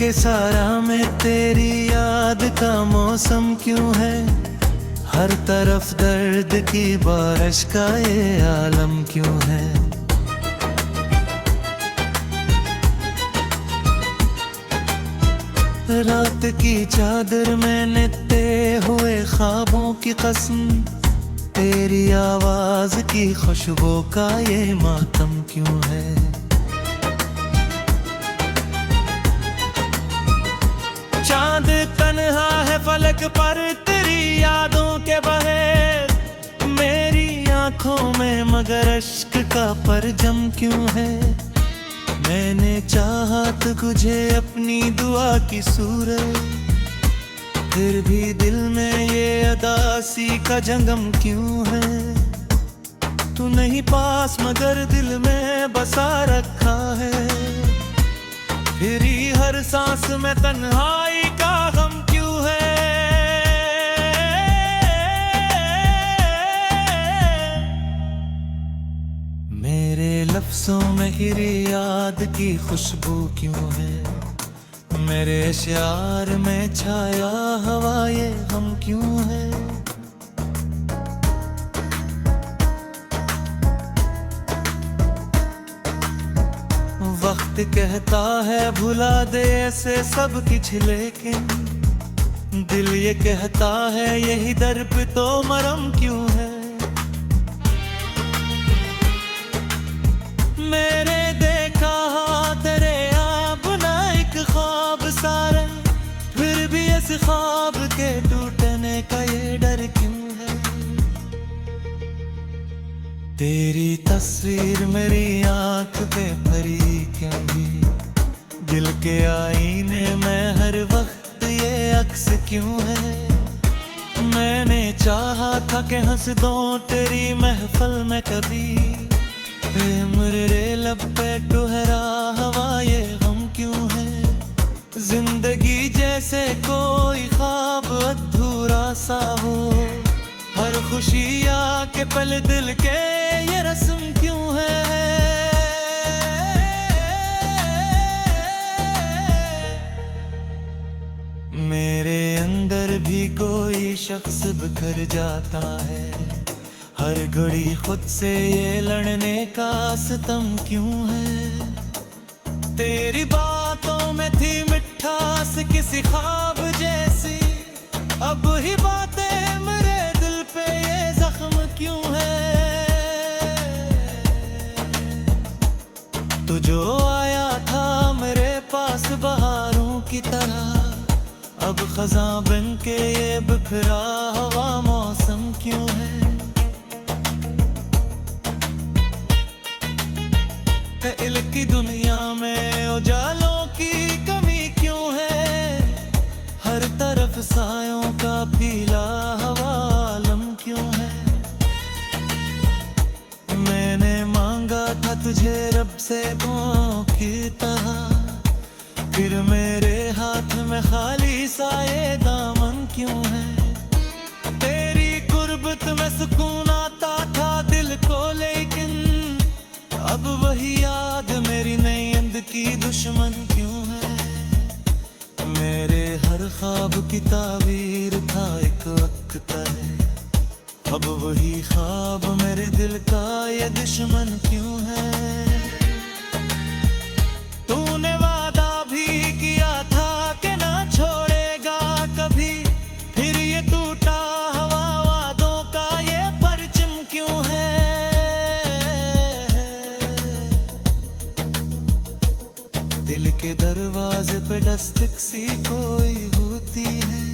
के सारा में तेरी याद का मौसम क्यों है, हर तरफ दर्द की बारिश का ये आलम क्यों है। रात की चादर में नित्ते हुए ख्वाबों की कसम, तेरी आवाज की खुशबू का ये मातम क्यों है। चांद तन्हा है फलक पर तेरी यादों के बहे, मेरी आंखों में मगर अश्क का परजम क्यों है। मैंने चाहा तो तुझे अपनी दुआ की सूरत, फिर भी दिल में ये अदासी का जंगम क्यों है। तू नहीं पास मगर दिल में बसा रखा है, फिर ही हर सांस में तन्हाई का गम क्यों है। मेरे लफ्जों में तेरी याद की खुशबू क्यों है, मेरे शार में छाया हवा ये गम क्यों है। वक्त कहता है भुला दे ऐसे सब कुछ, लेकिन दिल ये कहता है यही दर पे तो मरम क्यों है। मेरे देखा तेरे आप ना एक ख्वाब सारे, फिर भी इस ख्वाब के टूटने का ये डर क्यों है। तेरी तस्वीर मेरी आंख पे भरी क्यों, दिल के आईने में हर वक्त ये अक्स क्यों है। मैंने चाहा था कि हंस दो तेरी महफिल में कभी, मेरे लब पे टुहरा हवा ये गम क्यों है। जिंदगी जैसे कोई ख्वाब अधूरा सा हो, हर खुशी आके पल दिल के ये रस्म क्यों है। मेरे अंदर भी कोई शख्स बिखर जाता है, हर घड़ी खुद से ये लड़ने का सितम क्यों है। तेरी बातों में थी मिठास किसी ख्वाब जैसी, अब ही बातें मेरे दिल पे ये जख्म क्यों है। तू जो आया था मेरे पास बहारों की तरह, अब खज़ां बन के ये बिखरा हुआ मौसम क्यों है। दिल की दुनिया में उजालों की कमी क्यों है, हर तरफ सायों का पीला हवा आलम क्यों है। मैंने मांगा था तुझे रब से दुआओं की तरह, फिर मेरे हाथ में खाली सा ये दामन क्यों है। तेरी गुर्बत में सुकून आता था दिल को, लेकिन अब वही याद मेरी नींद की दुश्मन क्यों है। मेरे हर ख्वाब की ताबीर था एक वक्त है, अब वही ख्वाब मेरे दिल का ये दुश्मन क्यों है। तूने वादा भी किया था कि ना छोड़ेगा कभी, फिर ये टूटा हुआ वादों का ये परचम क्यों है। दिल के दरवाजे पे दस्तक सी कोई होती है,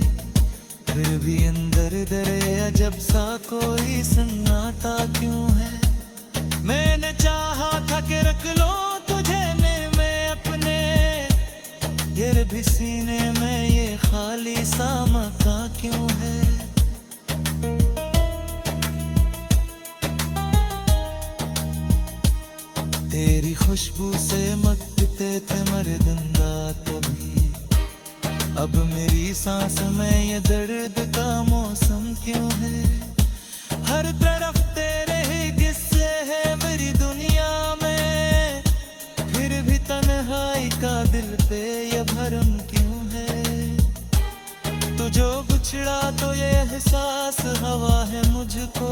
फिर भी अंदर दरे अजब सा कोई सन्नाटा क्यों है। मैंने चाहा था कि रख लो तुझे में अपने, फिर भी सीने में ये खाली सा मकां क्यों है। तेरी खुशबू से मकते थे मर्दंगा कभी, अब मेरी सांस में ये दर्द का मौसम क्यों है। हर तरफ तेरे ही किस्से है मेरी दुनिया में, फिर भी तन्हाई का दिल पे ये भरम क्यों है? तू जो बिछड़ा तो ये एहसास हवा है मुझको,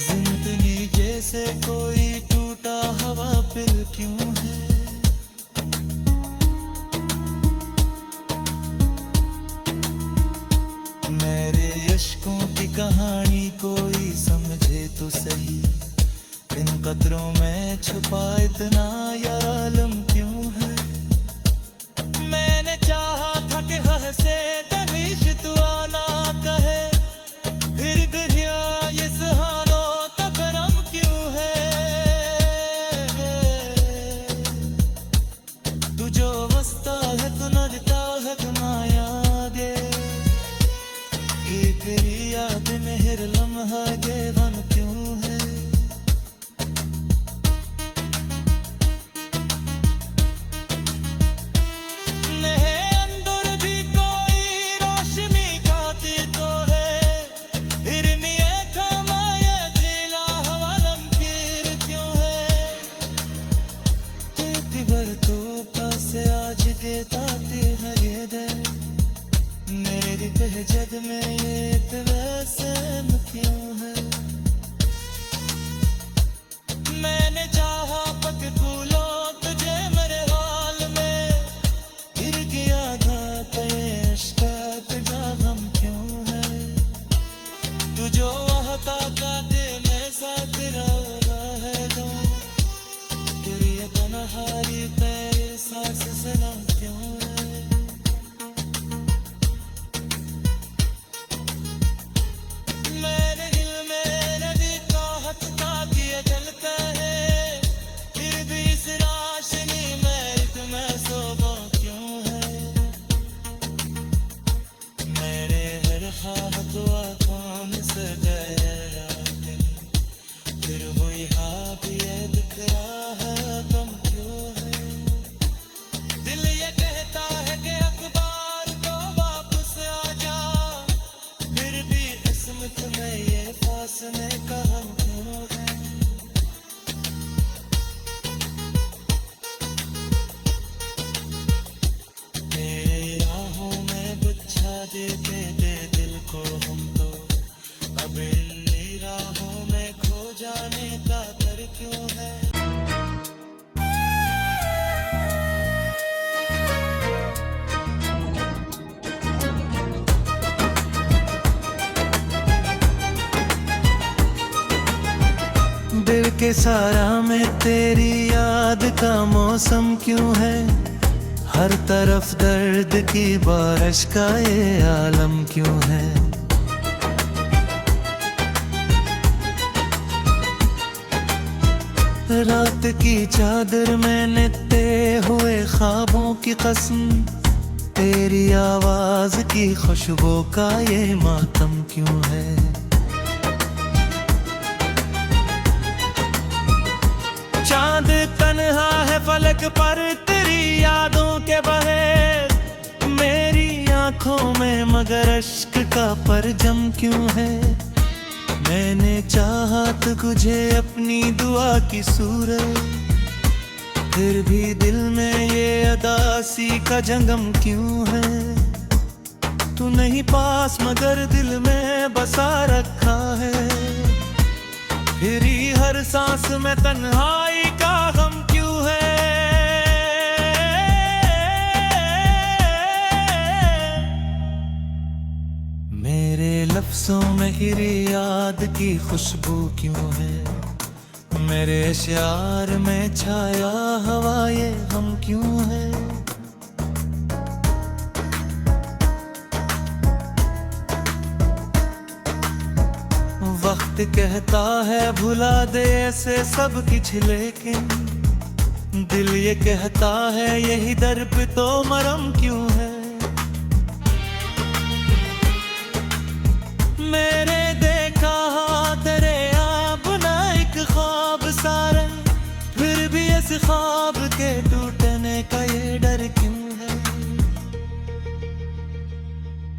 जिंदगी जैसे कोई टूटा हवा पिल क्यों है? मेरे इश्कों की कहानी कोई समझे तो सही, इन कतरों में छुपा इतना यार आलम क्यों है? मैंने चाहा था कि हंसे तनीश तू आना कहे, फिर दरिया ये सुहानों का करम क्यों है? तू जो वस्ता है तू नजता है तू माया दे, एक याद में हर लम्हा ये गम क्यों है? मेरे जग में ये तवस्सुम क्यों है? मैंने चाहा पक फूलों तुझे मेरे हाल में, फिर किया घात ये इश्क तुझा गम क्यों है? तू जो वहता का दे में साथ रहा है दो, फिर ये तन्हाई पे सांस सनम क्यों है? देते दे दिल को हम तो, अब इन राहों में खो जाने का डर क्यों है? दिल के सारा में तेरी याद का मौसम क्यों है? हर तरफ दर्द की बारिश का ये आलम क्यों है? रात की चादर में नित्ते हुए ख्वाबों की कसम, तेरी आवाज की खुशबू का ये मातम क्यों है? चांद तन्हा है फलक पर तेरी यादों के बहे, मेरी आंखों में मगर अश्क का परजम क्यों है? मैंने चाहा तो तुझे अपनी दुआ की सूरत, फिर भी दिल में ये अदासी का जंगम क्यों है? तू नहीं पास मगर दिल में बसा रखा है, फिर ही हर सांस में तन्हाई का गम क्यों है? मेरे लफ्जों में गिरी याद की खुशबू क्यों है? मेरे शार में छाया हवा ये गम क्यों है? वक्त कहता है भुला दे ऐसे सब कुछ, लेकिन दिल ये कहता है यही दर पे तो मरम क्यों है? मेरे देखा तेरे आप ना एक ख्वाब सारे, फिर भी इस ख्वाब के टूटने का ये डर क्यों है?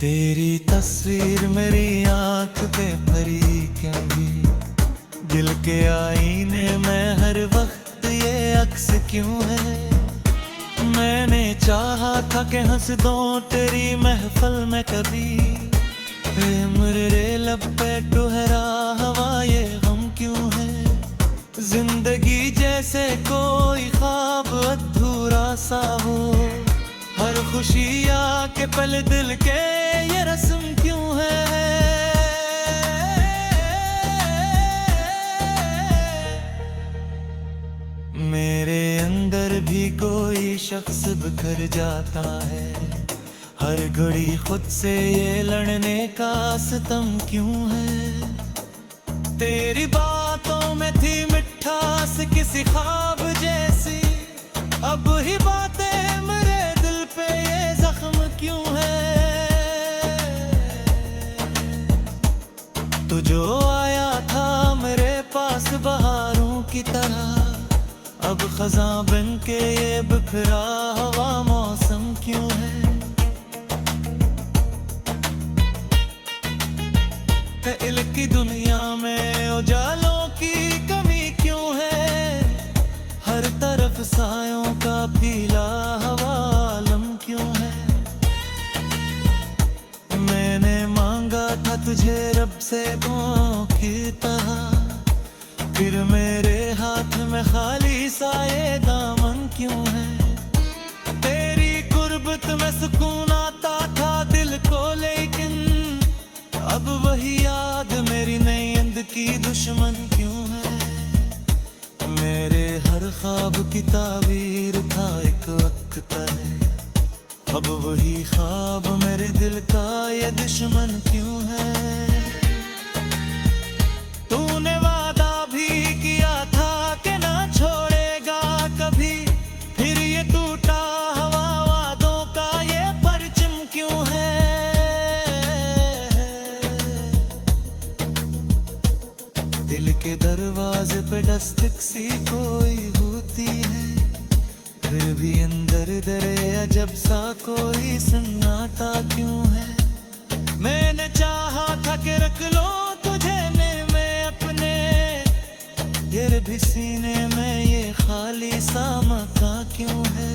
तेरी तस्वीर मेरी आंख पे परी कभी, दिल के आईने में हर वक्त ये अक्स क्यों है? मैंने चाहा था कि हंस दो तेरी महफिल में कभी, मेरे लब पे ठहरा हवा ये गम क्यों है। जिंदगी जैसे कोई ख्वाब अधूरा सा हो, हर खुशी आके पल दिल के ये रस्म क्यों है। मेरे अंदर भी कोई शख्स बिखर जाता है, हर घड़ी खुद से ये लड़ने का सितम क्यों है। तेरी बातों में थी मिठास किसी ख्वाब जैसी, अब ही बातें मेरे दिल पे ये जख्म क्यों है। तू जो आया था मेरे पास बहारों की तरह, अब खज़ां बन के ये बिखरा हवा मौसम क्यों है। दिल की दुनिया में उजालों की कमी क्यों है, हर तरफ सायों का फीला हवा आलम क्यों है। मैंने मांगा था तुझे रब से दुआओं की तरह, फिर मेरे हाथ में खाली सा ये दामन क्यों है। तेरी गुर्बत में सुकून आता था दिल को, लेकिन अब वही याद मेरी नींद की दुश्मन क्यों है। मेरे हर ख्वाब की ताबीर था एक वक्त पहले, अब वही ख्वाब मेरे दिल का ये दुश्मन क्यों है। तूने वादा भी किया था कि ना छोड़ेगा कभी, फिर ये टूटा हवा वादों का ये परचम क्यों है। दिल के दरवाजे पे दस्तक सी कोई होती है, फिर भी अंदर दरे अजब सा कोई सन्नाटा क्यों है। मैंने चाहा था कि रख लो तुझे में अपने, फिर भी सीने में ये खाली सा मकां क्यों है।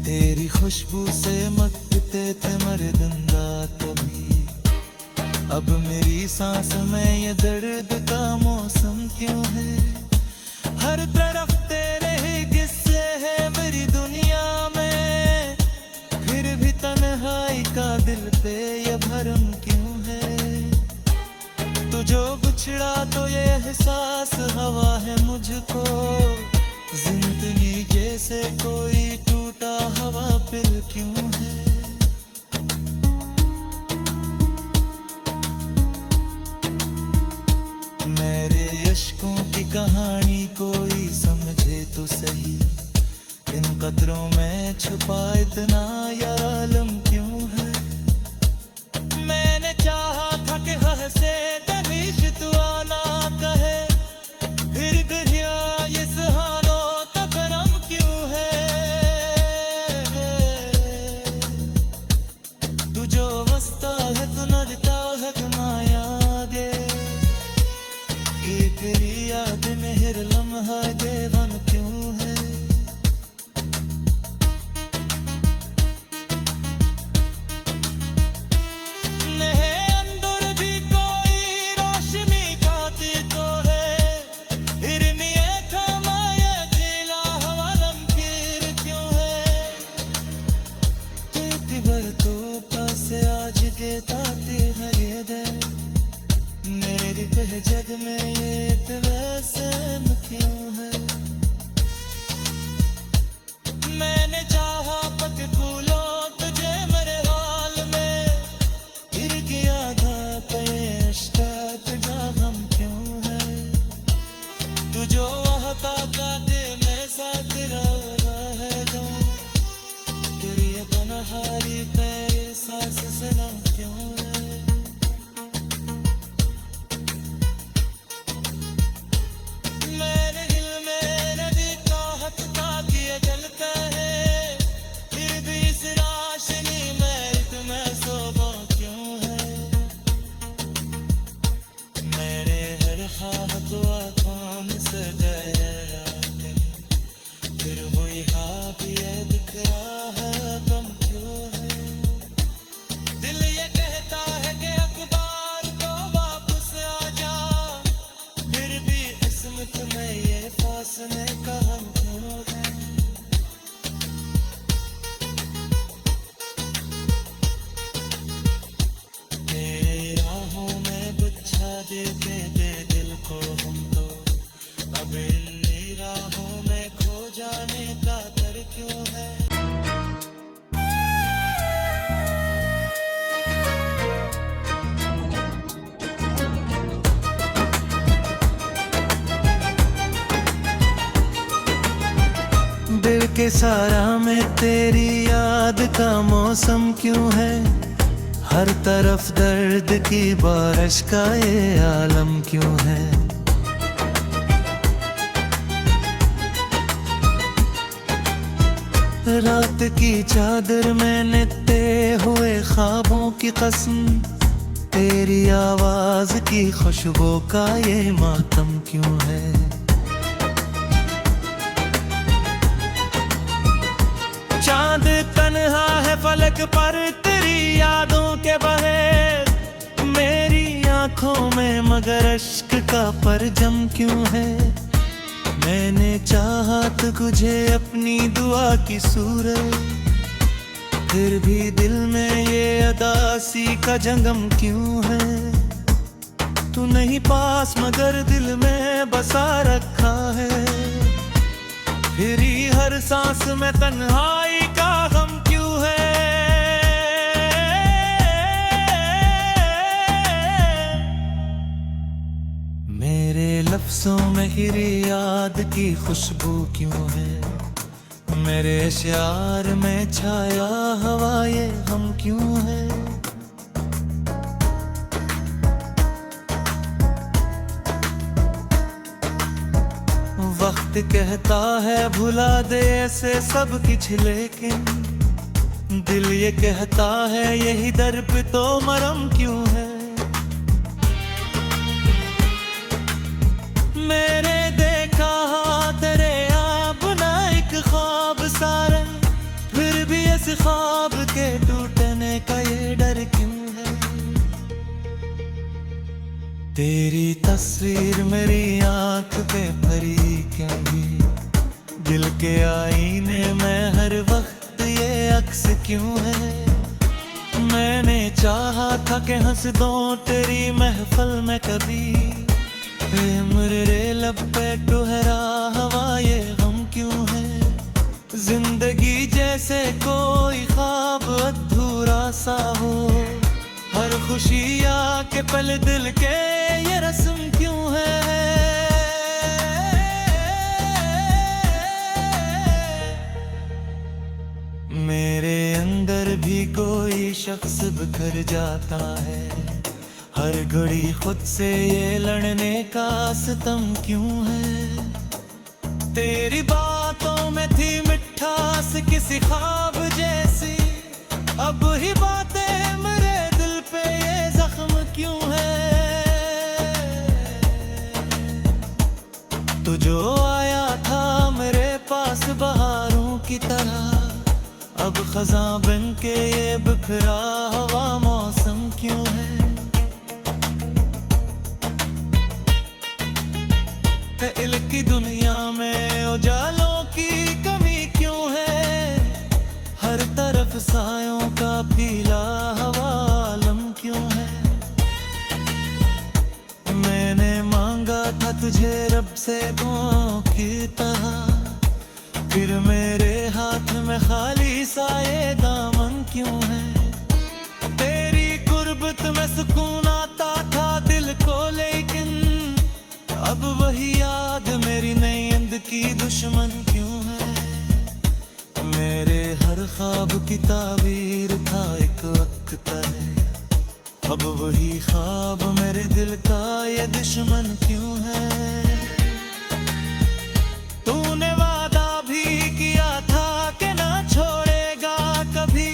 तेरी खुशबू से महकते थे मर्दंगा कभी, अब मेरी सांस में ये दर्द का मौसम क्यों है। हर तरफ तेरे ही किस्से है मेरी दुनिया में, फिर भी तन्हाई का दिल पे ये भरम क्यों है। तू जो बिछड़ा तो ये एहसास हवा है मुझको, जिंदगी जैसे कोई टूटा हवा पिल क्यों है। मेरे अश्कों की कहानी कोई समझे तो सही, इन कतरों में छुपा इतना यार आलम क्यों है। मैंने चाहा था कि हंसे तनीश तू आना कहे, फिर दरिया ये सहारों का गरम क्यों है। तू जो वस्ता है तू नरता है तू ना यादे, एक याद में हर लम्हा देवन क्यों है। अंदर भी कोई जाने का डर क्यों है। दिल के सारा में तेरी याद का मौसम क्यों है। हर तरफ दर्द की बारिश का ये आलम क्यों है। रात की चादर में नित्ते हुए ख्वाबों की कसम, तेरी आवाज की खुशबू का ये मातम क्यों है। चांद तन्हा है फलक पर तेरी यादों के बहे, मेरी आंखों में मगर अश्क का परजम क्यों है। मैंने चाहा तो तुझे अपनी दुआ की सूरत, फिर भी दिल में ये अदासी का जंगम क्यों है। तू नहीं पास मगर दिल में बसा रखा है, फिर ही हर सांस में तन्हाई का गम क्यों है। मेरे लफ्जों में गिरी याद की खुशबू क्यों है। मेरे शार में छाया हवा ये गम क्यों है। वक्त कहता है भुला दे ऐसे सब कुछ, लेकिन दिल ये कहता है यही दर पे तो मरम क्यों है। मेरे देखा तेरे आप ना एक ख्वाब सारे, फिर भी इस ख्वाब के टूटने का ये डर क्यों है। तेरी तस्वीर मेरी आंख पे भरी क्यों, दिल के आईने में हर वक्त ये अक्स क्यों है। मैंने चाहा था कि हंस दूं तेरी महफिल में कभी, मेरे लब पे टुहरा हवा ये गम क्यों है। जिंदगी जैसे कोई ख्वाब अधूरा सा हो, हर खुशी आके पल दिल के ये रस्म क्यों है। मेरे अंदर भी कोई शख्स बिखर जाता है, हर घड़ी खुद से ये लड़ने का सितम क्यों है। तेरी बातों में थी मिठास किसी ख्वाब जैसी, अब ही बातें मेरे दिल पे ये जख्म क्यों है। तू जो आया था मेरे पास बहारों की तरह, अब खज़ां बन के ये बिखरा हवा मौसम क्यों है। दिल की दुनिया में उजालों की कमी क्यों है। हर तरफ सायों का पीला हवालम क्यों है। मैंने मांगा था तुझे रब से दुआओं की तरह, फिर मेरे हाथ में खाली सा ये दामन क्यों है। तेरी गुर्बत में सुकून आता था दिल को, लेकिन अब वही याद मेरी नींद की दुश्मन क्यों है। मेरे हर ख्वाब की ताबीर था एक वक्त पहले, अब वही ख्वाब मेरे दिल का ये दुश्मन क्यों है। तूने वादा भी किया था कि ना छोड़ेगा कभी,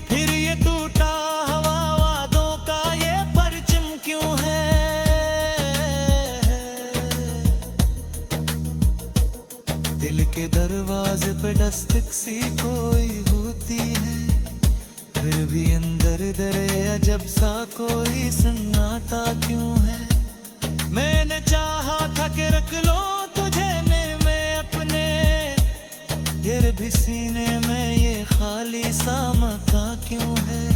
फिर ये टूटा हवा वादों का ये परचम क्यों है। दिल के दरवाजे पे दस्तक सी कोई होती है, फिर भी अंदर दरे अजब सा कोई सन्नाटा क्यों है। मैंने चाहा था कि रख लो तुझे में अपने, फिर भी सीने में ये खाली सा मकान क्यों है।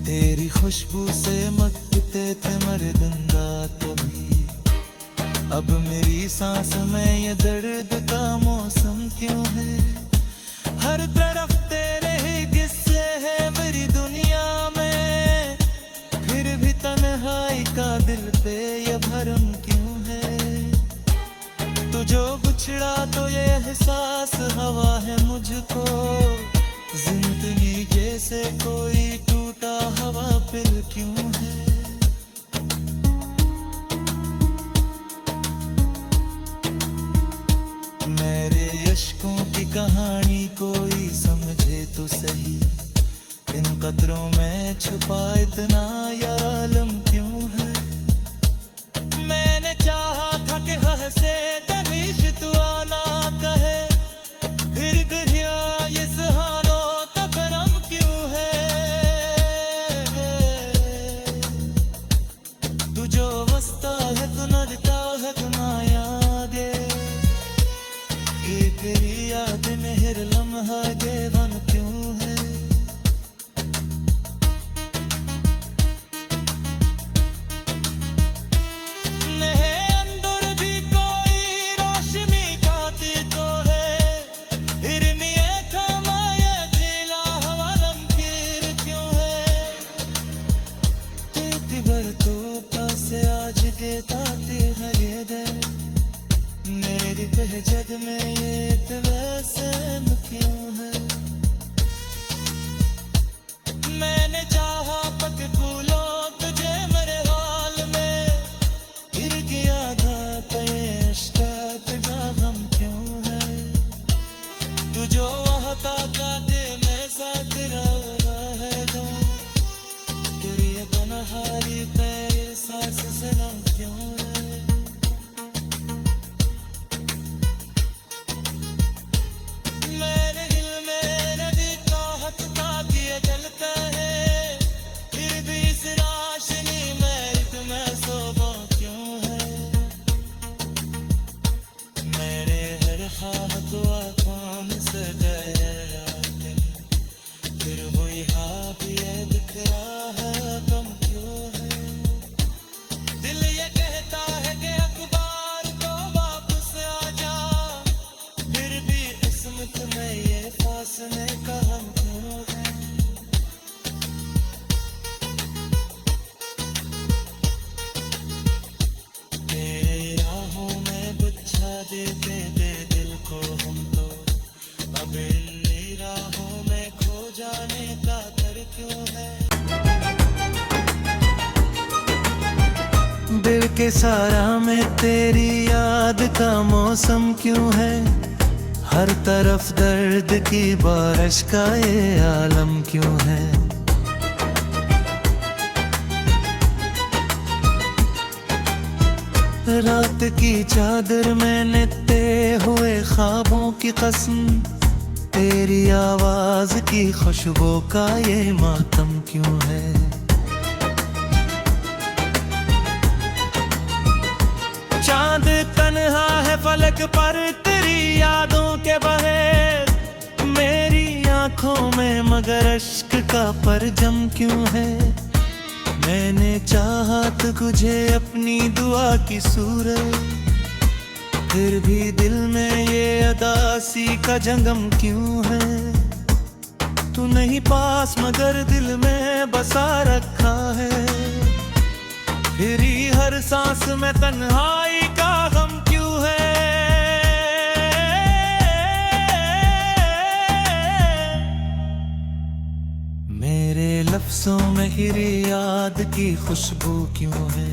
तेरी खुशबू से महकते थे मर्दंगा अब मेरी सांस में ये दर्द का मौसम क्यों है? हर तरफ तेरे ही किस्से है मेरी दुनिया में, फिर भी तन्हाई का दिल पे ये भरम क्यों है? तू जो बिछड़ा तो ये एहसास हवा है मुझको, जिंदगी जैसे कोई टूटा हवा फिर क्यों है? मेरे अश्कों की कहानी कोई समझे तो सही, इन कतरों में छुपा इतना यार आलम क्यों है? मैंने चाहा था कि हंसे तनीश तू आना कहे, फिर दरिया ये सहारों का गरम क्यों है? तू जो वस्ता है तू नजता है तू ना यादे, ये तेरी याद में हर लम्हा देवन क्यों है? नहीं अंदर भी कोई रोशनी खाती तो है, हिरनिए थमाए दिला हवा लम्कीर क्यों है? तेरी बर तो पासे आज देता तेरा ये दर, मेरी पहजद में ये तवसम क्यों है? मैंने चाहा पक फूलों तुझे मेरे हाल में, गिर गया घात ये इश्क़ का गम क्यों है? तू जो वहता का दे मैं साथ रहा है दो, तेरी ये तन्हाई पे ये सांस सनम क्यों है? मेरे दिल में नदी चाहत का दिया जलता है, फिर भी इस रोशनी में तुम्हें सोबो क्यों है? मेरे हर ख्वाब को आँखों में सजाया है, फिर वही ख्वाब ये दिख रहा है गम क्यों है? दिल ये कहता है कि अखबार को वापस आ जा, फिर भी किस्मत में ये फासले का हम क्यों है? तेरे राहों में बिछा देते दे दिल को हम तो, अब इन राहों में खो जाने का डर क्यों है? दिल के सारा में तेरी याद का मौसम क्यों है? हर तरफ दर्द की बारिश का ये आलम क्यों है? रात की चादर में नित्ते हुए ख्वाबों की कसम, तेरी आवाज की खुशबू का ये मातम क्यों है? चांद तन्हा है फलक पर तेरी यादों के बहे, मेरी आंखों में मगर अश्क का परजम क्यों है? मैंने चाहा तो तुझे अपनी दुआ की सूरत, फिर भी दिल में ये अदासी का जंगम क्यों है? तू नहीं पास मगर दिल में बसा रखा है, फिर ही हर सांस में तन्हाई का गम क्यों है? मेरे लफ्जों में गिरी याद की खुशबू क्यों है?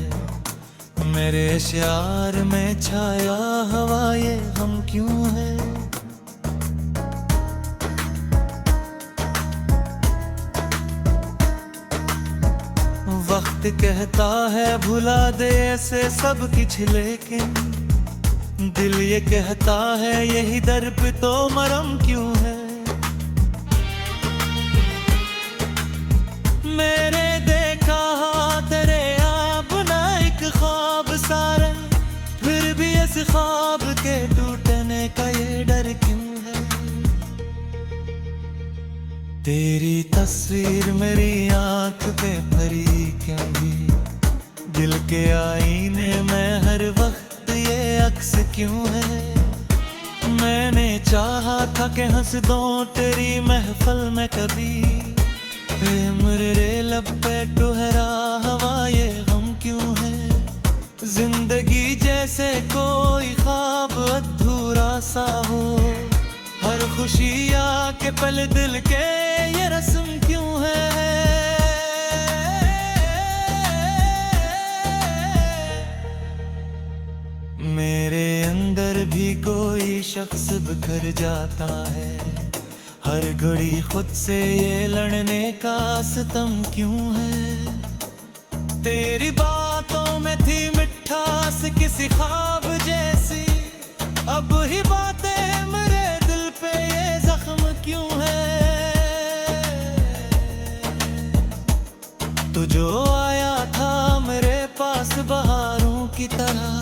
मेरे शार में छाया हवा ये गम क्यों है? वक्त कहता है भुला दे ऐसे सब कुछ, लेकिन दिल ये कहता है यही दर पे तो मरम क्यों है? मेरे देखा तेरे आप ना एक ख्वाब सारे, फिर भी इस ख्वाब के टूटने का ये डर क्यों है? तेरी तस्वीर मेरी आंख पे भरी क्यों भी, दिल के आईने में हर वक्त ये क्यों है। मैंने चाहा था कि हंस दूं तेरी महफिल में कभी, मेरे लब पे ठहरा हवा ये गम क्यों है। जिंदगी जैसे कोई ख्वाब अधूरा सा हो, हर खुशी आके पल दिल के ये रस्म क्यों है। मेरे अंदर भी कोई शख्स बिखर जाता है, हर घड़ी खुद से ये लड़ने का सितम क्यों है। तेरी बातों में थी मिठास किसी ख्वाब जैसी, अब ही बातें मेरे दिल पे ये जख्म क्यों है। तू जो आया था मेरे पास बहारों की तरह,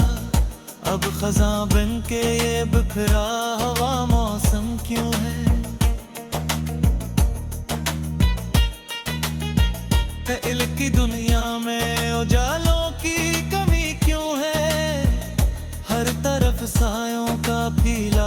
अब खज़ां बन के ये बिखरा हुआ मौसम क्यों है। दिल की दुनिया में उजालों की कमी क्यों है, हर तरफ सायों का फैला